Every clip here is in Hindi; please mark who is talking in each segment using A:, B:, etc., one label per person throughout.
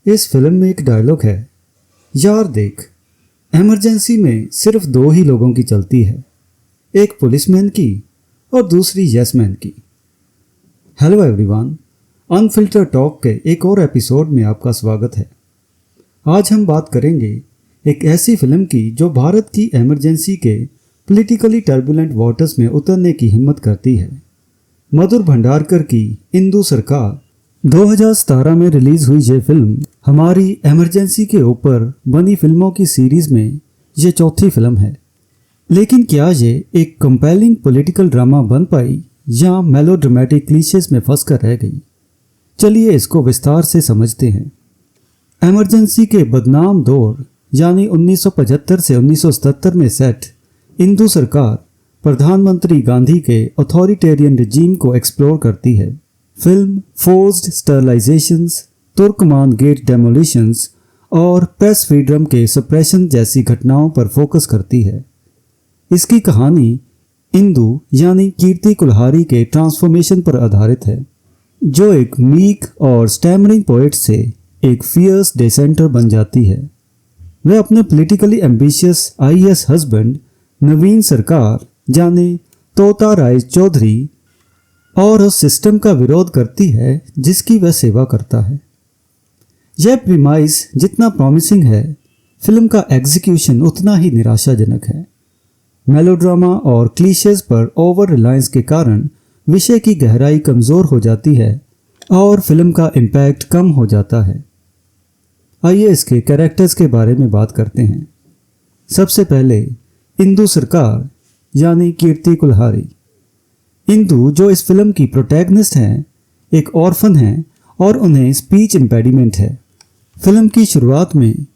A: इस फिल्म में एक डायलॉग है, यार देख, इमरजेंसी में सिर्फ दो ही लोगों की चलती है, एक पुलिसमैन की और दूसरी यस मैन की। हेलो एवरीवन, अनफिल्टर टॉक के एक और एपिसोड में आपका स्वागत है। आज हम बात करेंगे एक ऐसी फिल्म की जो भारत की इमरजेंसी के पॉलिटिकली टर्बुलेंट वाटर्स में उतरने की हिम्मत करती है। मधुर भंडारकर की इंदु सरकार 2017 में रिलीज हुई ये फिल्म हमारी इमरजेंसी के ऊपर बनी फिल्मों की सीरीज में ये चौथी फिल्म है। लेकिन क्या ये एक कंपेलिंग पॉलिटिकल ड्रामा बन पाई या मेलोड्रामेटिक क्लीशेस में फंस कर रह गई? चलिए इसको विस्तार से समझते हैं। इमरजेंसी के बदनाम दौर यानी 1975 से 1977 में सेट इंदु सरकार प्रधानमंत्री गांधी के अथॉरिटेरियन रिजीम को एक्सप्लोर करती है। फिल्म फोर्स्ड स्टरलाइजेशंस, तुर्कमान गेट डेमोलिशंस और प्रेस फ्रीडम के सप्रेशन जैसी घटनाओं पर फोकस करती है। इसकी कहानी इंदु यानी कीर्ति कुल्हारी के ट्रांसफॉर्मेशन पर आधारित है, जो एक मीक और स्टैमरिंग पोएट से एक फियर्स डिसेंटर बन जाती है। वह अपने पॉलिटिकली एम्बिशियस आईएएस हस्बैंड नवीन सरकार यानी तोता राय चौधरी और उस सिस्टम का विरोध करती है जिसकी वह सेवा करता है। यह प्रीमाइस जितना प्रॉमिसिंग है, फिल्म का एग्जीक्यूशन उतना ही निराशाजनक है। मेलोड्रामा और क्लीशेज पर ओवर रिलायंस के कारण विषय की गहराई कमज़ोर हो जाती है और फिल्म का इम्पैक्ट कम हो जाता है। आइए इसके कैरेक्टर्स के बारे में बात करते हैं। सबसे पहले इंदु सरकार यानी कीर्ति कुल्हारी। इंदु, जो इस फिल्म की प्रोटैगनिस्ट हैं, एक ऑर्फन है और उन्हें स्पीच इम्पेडिमेंट है। फिल्म की शुरुआत में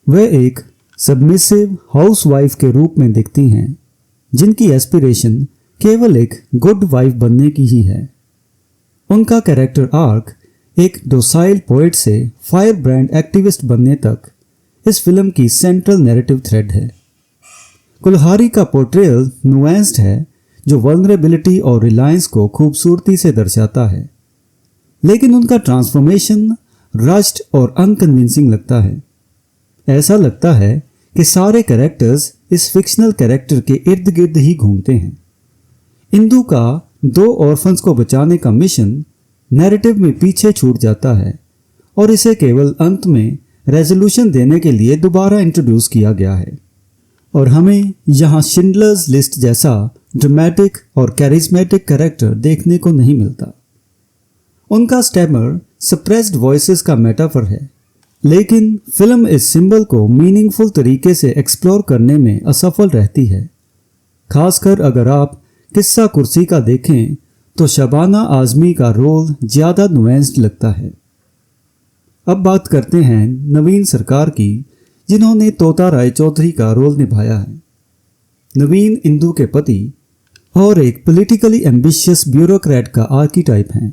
A: वह एक सबमिसिव हाउसवाइफ के रूप में दिखती हैं, जिनकी एस्पिरेशन केवल एक गुड वाइफ बनने की ही है। उनका कैरेक्टर आर्क एक डोसाइल पोएट से फायर ब्रांड एक्टिविस्ट बनने तक इस फिल्म की सेंट्रल नैरेटिव थ्रेड है। कुल्हारी का पोर्ट्रेयल नुएंस्ड है, जो वल्नरेबिलिटी और रिलायंस को खूबसूरती से दर्शाता है, लेकिन उनका ट्रांसफॉर्मेशन रश्ड और अनकन्विंसिंग लगता है। ऐसा लगता है कि सारे कैरेक्टर्स इस फिक्शनल कैरेक्टर के इर्द गिर्द ही घूमते हैं। इंदु का दो ऑर्फन्स को बचाने का मिशन नैरेटिव में पीछे छूट जाता है और इसे केवल अंत में रेजोल्यूशन देने के लिए दोबारा इंट्रोड्यूस किया गया है, और हमें यहाँ शिंडलर्स लिस्ट जैसा ड्रामेटिक और कैरिज्मेटिक कैरेक्टर देखने को नहीं मिलता। उनका स्टैमर सप्रेस्ड वॉइसेस का मेटाफर है, लेकिन फिल्म इस सिंबल को मीनिंगफुल तरीके से एक्सप्लोर करने में असफल रहती है। खासकर अगर आप किस्सा कुर्सी का देखें तो शबाना आजमी का रोल ज़्यादा नुएंस्ड लगता है। अब बात करते हैं नवीन सरकार की, जिन्होंने तोता राय चौधरी का रोल निभाया है। नवीन इंदु के पति और एक पॉलिटिकली एम्बिशियस ब्यूरोक्रेट का आर्कीटाइप हैं।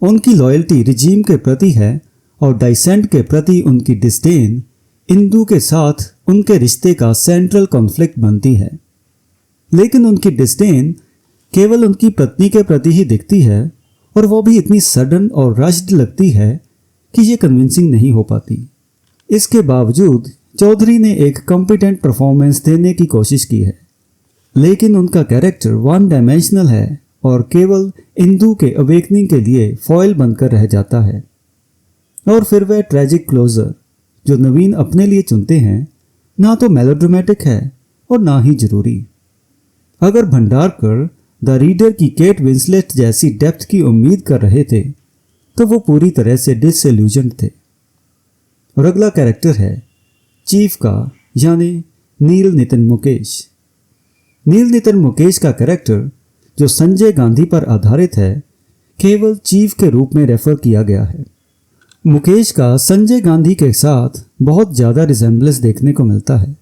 A: उनकी लॉयल्टी रिजीम के प्रति है और डाइसेंट के प्रति उनकी डिस्डेन इंदु के साथ उनके रिश्ते का सेंट्रल कॉन्फ्लिक्ट बनती है। लेकिन उनकी डिस्डेन केवल उनकी पत्नी के प्रति ही दिखती है, और वो भी इतनी सडन और रश्ड लगती है कि ये कन्विंसिंग नहीं हो पाती। इसके बावजूद चौधरी ने एक कॉम्पिटेंट परफॉर्मेंस देने की कोशिश की है, लेकिन उनका कैरेक्टर वन डायमेंशनल है और केवल इंदु के अवेकनिंग के लिए फॉयल बनकर रह जाता है। और फिर वह ट्रेजिक क्लोजर जो नवीन अपने लिए चुनते हैं, ना तो मेलोड्रामेटिक है और ना ही जरूरी। अगर भंडारकर द रीडर की केट विंसलेट जैसी डेप्थ की उम्मीद कर रहे थे, तो वो पूरी तरह से डिसइल्यूजन्ड थे। और अगला कैरेक्टर है चीफ का यानी नील नितिन मुकेश। नील नितिन मुकेश का कैरेक्टर, जो संजय गांधी पर आधारित है, केवल चीफ के रूप में रेफर किया गया है। मुकेश का संजय गांधी के साथ बहुत ज़्यादा रिजेम्बलेंस देखने को मिलता है,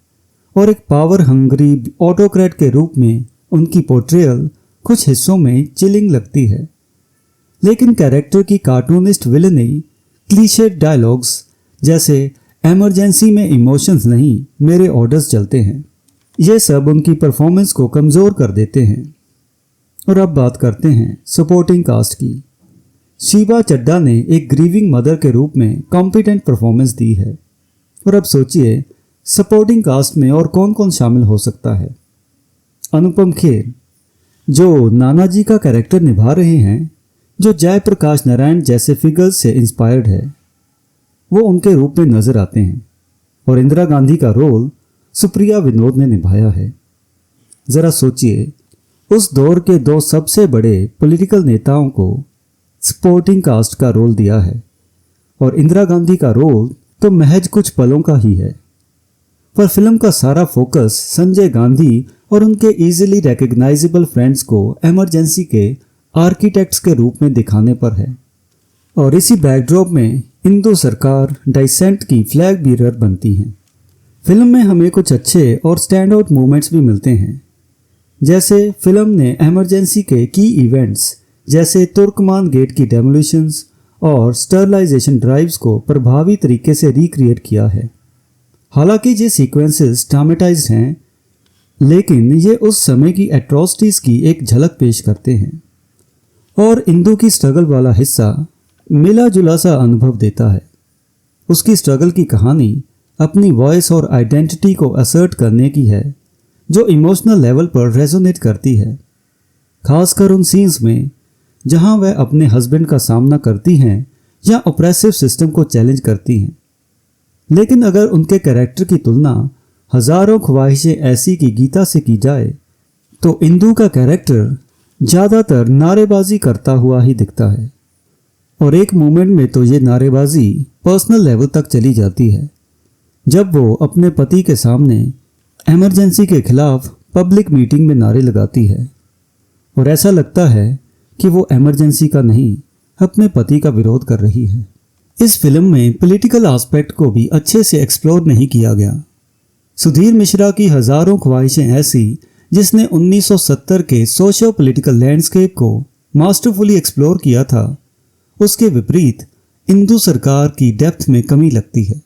A: और एक पावर हंग्री ऑटोक्रेट के रूप में उनकी पोर्ट्रेयल कुछ हिस्सों में चिलिंग लगती है। लेकिन कैरेक्टर की कार्टूनिस्ट विलनी, क्लीशेड डायलॉग्स जैसे इमरजेंसी में इमोशंस नहीं, मेरे ऑर्डर्स चलते हैं, ये सब उनकी परफॉर्मेंस को कमज़ोर कर देते हैं। और अब बात करते हैं सपोर्टिंग कास्ट की। शीबा चड्ढा ने एक ग्रीविंग मदर के रूप में कॉम्पिटेंट परफॉर्मेंस दी है। और अब सोचिए सपोर्टिंग कास्ट में और कौन कौन शामिल हो सकता है। अनुपम खेर जो नानाजी का कैरेक्टर निभा रहे हैं, जो जयप्रकाश नारायण जैसे फिगर्स से इंस्पायर्ड है, वो उनके रूप में नजर आते हैं। और इंदिरा गांधी का रोल सुप्रिया विनोद ने निभाया है। जरा सोचिए उस दौर के दो सबसे बड़े पॉलिटिकल नेताओं को सपोर्टिंग कास्ट का रोल दिया है, और इंदिरा गांधी का रोल तो महज कुछ पलों का ही है। पर फिल्म का सारा फोकस संजय गांधी और उनके इजीली रिकॉग्नाइजेबल फ्रेंड्स को इमरजेंसी के आर्किटेक्ट्स के रूप में दिखाने पर है। और इसी बैकड्रॉप में इंदु सरकार डाइसेंट की फ्लैग बीरर बनती हैं। फिल्म में हमें कुछ अच्छे और स्टैंड आउट मूवमेंट्स भी मिलते हैं, जैसे फिल्म ने इमरजेंसी के की इवेंट्स जैसे तुर्कमान गेट की डेमोलिशंस और स्टरलाइजेशन ड्राइव्स को प्रभावी तरीके से रिक्रिएट किया है। हालांकि ये सीक्वेंसेस ड्रामेटाइज्ड हैं, लेकिन ये उस समय की एट्रोसिटीज़ की एक झलक पेश करते हैं। और इंदु की स्ट्रगल वाला हिस्सा मिला जुला सा अनुभव देता है। उसकी स्ट्रगल की कहानी अपनी वॉइस और आइडेंटिटी को असर्ट करने की है, जो इमोशनल लेवल पर रेजोनेट करती है, खासकर उन सीन्स में जहां वह अपने हस्बैंड का सामना करती हैं या ऑप्रेसिव सिस्टम को चैलेंज करती हैं। लेकिन अगर उनके कैरेक्टर की तुलना हजारों ख्वाहिशें ऐसी की गीता से की जाए, तो इंदु का कैरेक्टर ज़्यादातर नारेबाजी करता हुआ ही दिखता है। और एक मोमेंट में तो ये नारेबाजी पर्सनल लेवल तक चली जाती है, जब वो अपने पति के सामने इमरजेंसी के खिलाफ पब्लिक मीटिंग में नारे लगाती है। और ऐसा लगता है कि वो इमरजेंसी का नहीं, अपने पति का विरोध कर रही है। इस फिल्म में पॉलिटिकल एस्पेक्ट को भी अच्छे से एक्सप्लोर नहीं किया गया। सुधीर मिश्रा की हजारों ख्वाहिशें ऐसी, जिसने 1970 के सोशियो पॉलिटिकल लैंडस्केप को मास्टरफुली एक्सप्लोर किया था, उसके विपरीत इंदु सरकार की डेप्थ में कमी लगती है।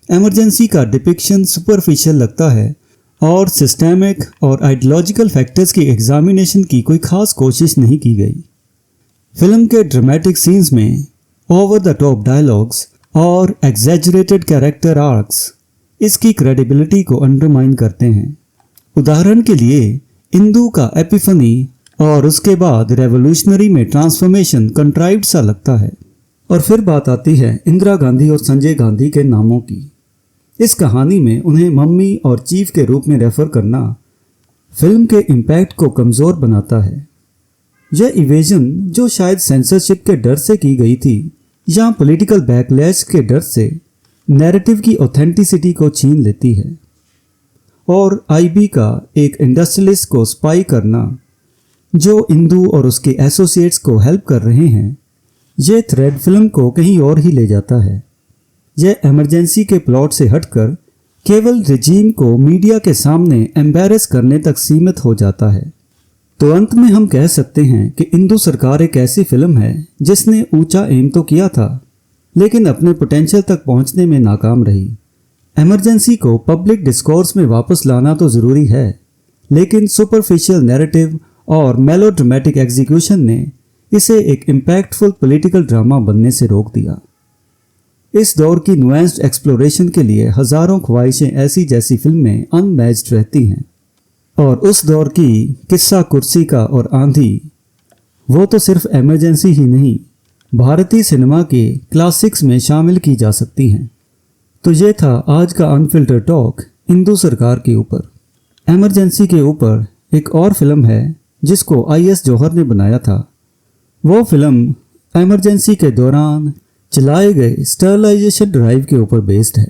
A: इमरजेंसी का डिपिक्शन सुपरफिशियल लगता है और सिस्टेमिक और आइडियोलॉजिकल फैक्टर्स की एग्जामिनेशन की कोई खास कोशिश नहीं की गई। फिल्म के ड्रामेटिक सीन्स में ओवर द टॉप डायलॉग्स और एग्जैजरेटेड कैरेक्टर आर्क्स इसकी क्रेडिबिलिटी को अंडरमाइन करते हैं। उदाहरण के लिए इंदु का एपिफनी और उसके बाद रेवोल्यूशनरी में ट्रांसफॉर्मेशन कंट्राइव्ड सा लगता है। और फिर बात आती है इंदिरा गांधी और संजय गांधी के नामों की। इस कहानी में उन्हें मम्मी और चीफ के रूप में रेफर करना फिल्म के इम्पैक्ट को कमज़ोर बनाता है। यह इवेजन, जो शायद सेंसरशिप के डर से की गई थी या पॉलिटिकल बैकलैश के डर से, नैरेटिव की ऑथेंटिसिटी को छीन लेती है। और आईबी का एक इंडस्ट्रियलिस्ट को स्पाई करना, जो इंदु और उसके एसोसिएट्स को हेल्प कर रहे हैं, यह थ्रेड फिल्म को कहीं और ही ले जाता है। यह इमरजेंसी के प्लॉट से हटकर केवल रिजीम को मीडिया के सामने एम्बैरेस करने तक सीमित हो जाता है। तो अंत में हम कह सकते हैं कि इंदु सरकार एक ऐसी फिल्म है जिसने ऊंचा एम तो किया था, लेकिन अपने पोटेंशियल तक पहुंचने में नाकाम रही। इमरजेंसी को पब्लिक डिस्कोर्स में वापस लाना तो ज़रूरी है, लेकिन सुपरफिशियल नैरेटिव और मेलोड्रामेटिक एग्जीक्यूशन ने इसे एक इम्पैक्टफुल पॉलिटिकल ड्रामा बनने से रोक दिया। इस दौर की नुएंस्ड एक्सप्लोरेशन के लिए हजारों ख्वाहिशें ऐसी जैसी फिल्में अनमैच्ड रहती हैं। और उस दौर की किस्सा कुर्सी का और आंधी, वो तो सिर्फ इमरजेंसी ही नहीं, भारतीय सिनेमा के क्लासिक्स में शामिल की जा सकती हैं। तो ये था आज का अनफिल्टर टॉक इंदु सरकार के ऊपर। इमरजेंसी के ऊपर एक और फिल्म है जिसको IS जौहर ने बनाया था। वो फिल्म इमरजेंसी के दौरान चलाए गए स्टरलाइजेशन ड्राइव के ऊपर बेस्ड है।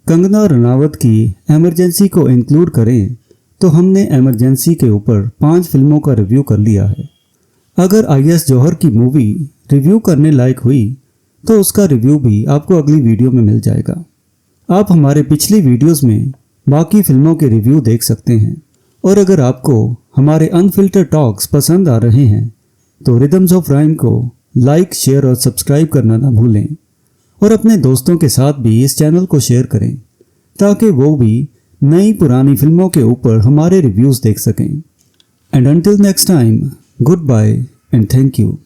A: कंगना रनावत की इमरजेंसी को इंक्लूड करें तो हमने इमरजेंसी के ऊपर 5 फिल्मों का रिव्यू कर लिया है। अगर IS जौहर की मूवी रिव्यू करने लायक हुई तो उसका रिव्यू भी आपको अगली वीडियो में मिल जाएगा। आप हमारे पिछली वीडियोस में बाकी फिल्मों के रिव्यू देख सकते हैं। और अगर आपको हमारे अनफिल्टर टॉक्स पसंद आ रहे हैं तो रिदम्स ऑफ राइम को लाइक, शेयर और सब्सक्राइब करना ना भूलें। और अपने दोस्तों के साथ भी इस चैनल को शेयर करें ताकि वो भी नई पुरानी फिल्मों के ऊपर हमारे रिव्यूज़ देख सकें। And until next time, goodbye and thank you.